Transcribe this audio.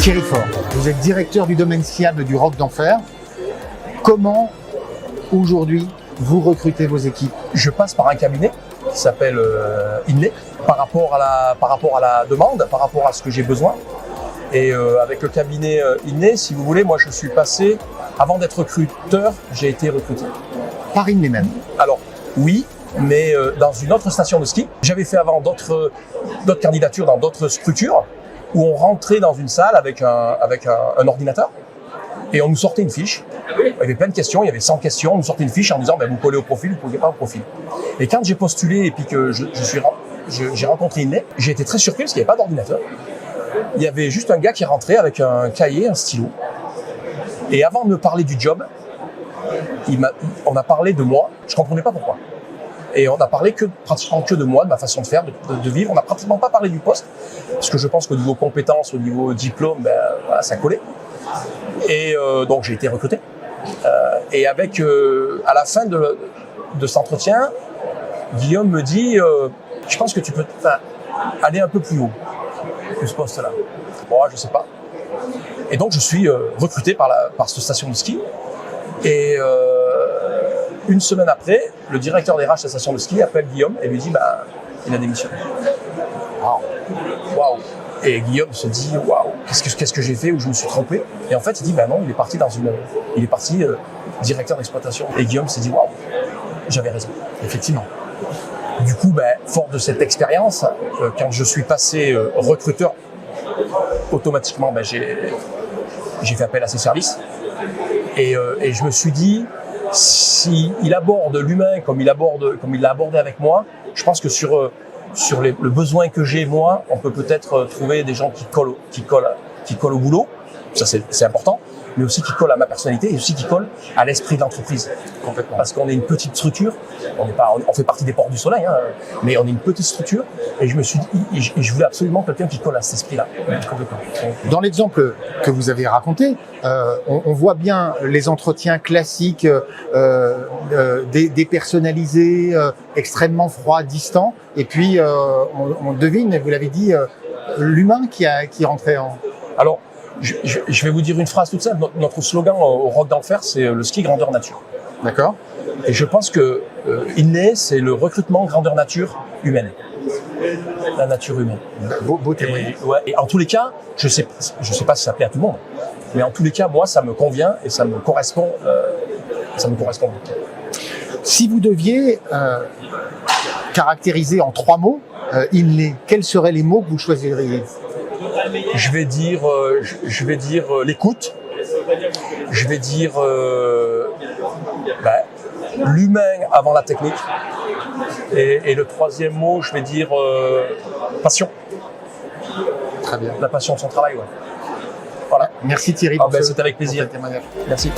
Thierry Faure, vous êtes directeur du domaine skiable du Roc d'Enfer. Comment, aujourd'hui, vous recrutez vos équipes? Je passe par un cabinet qui s'appelle Inlay, par rapport à la demande, par rapport à ce que j'ai besoin. Et avec le cabinet Inlay, si vous voulez, moi je suis passé, avant d'être recruteur, j'ai été recruté. Par Inlay même? Alors, oui, mais dans une autre station de ski. J'avais fait avant d'autres candidatures dans d'autres structures où on rentrait dans une salle avec un ordinateur et on nous sortait une fiche. Il y avait plein de questions, il y avait 100 questions, on nous sortait une fiche en disant vous collez au profil, vous ne collez pas au profil. Et quand j'ai postulé et puis que j'ai rencontré Inlay, j'ai été très surpris parce qu'il n'y avait pas d'ordinateur. Il y avait juste un gars qui rentrait avec un cahier, un stylo. Et avant de me parler du job, on a parlé de moi, je ne comprenais pas pourquoi. Et on a parlé pratiquement que de moi, de ma façon de faire, de vivre. On n'a pratiquement pas parlé du poste, parce que je pense qu'au niveau compétences, au niveau diplôme, voilà, ça collait. Et donc j'ai été recruté. Et à la fin de cet entretien, Guillaume me dit je pense que tu peux aller un peu plus haut que ce poste-là. Bon, je sais pas. Et donc je suis recruté par cette station de ski. Et une semaine après, le directeur des RH de la station de ski appelle Guillaume et lui dit il a démissionné. Waouh. Et Guillaume se dit waouh, qu'est-ce que j'ai fait ou je me suis trompé. Et en fait il dit non, il est parti directeur d'exploitation. Et Guillaume s'est dit waouh, j'avais raison. Effectivement. Du coup, fort de cette expérience, quand je suis passé recruteur, automatiquement j'ai fait appel à ses services. Et je me suis dit, s'il aborde l'humain comme il l'a abordé avec moi, je pense que sur le besoin que j'ai moi, on peut peut-être trouver des gens qui collent au boulot. Ça c'est important, mais aussi qui collent à ma personnalité et aussi qui collent à l'esprit de l'entreprise. Complètement. Parce qu'on est une petite structure, on fait partie des Portes du Soleil, mais on est une petite structure. Et je me suis dit, je voulais absolument quelqu'un qui colle à cet esprit-là. Complètement. Dans l'exemple que vous avez raconté, on voit bien les entretiens classiques, dépersonnalisés, extrêmement froids, distants. Et puis, on devine, vous l'avez dit, l'humain qui rentrait en... Alors, je vais vous dire une phrase toute simple. Notre slogan au Roc d'Enfer, c'est le ski grandeur nature. D'accord. Et je pense que Inlay, c'est le recrutement grandeur nature humaine. La nature humaine. Beau témoignage. Et en tous les cas, je sais pas si ça plaît à tout le monde, mais en tous les cas, moi, ça me convient et ça me correspond. Si vous deviez caractériser en 3 mots Inlay, quels seraient les mots que vous choisiriez? Je vais dire l'écoute. Je vais dire l'humain avant la technique. Et le 3e mot, je vais dire passion. Très bien. La passion de son travail, ouais. Voilà. Merci Thierry. C'était avec plaisir. Merci.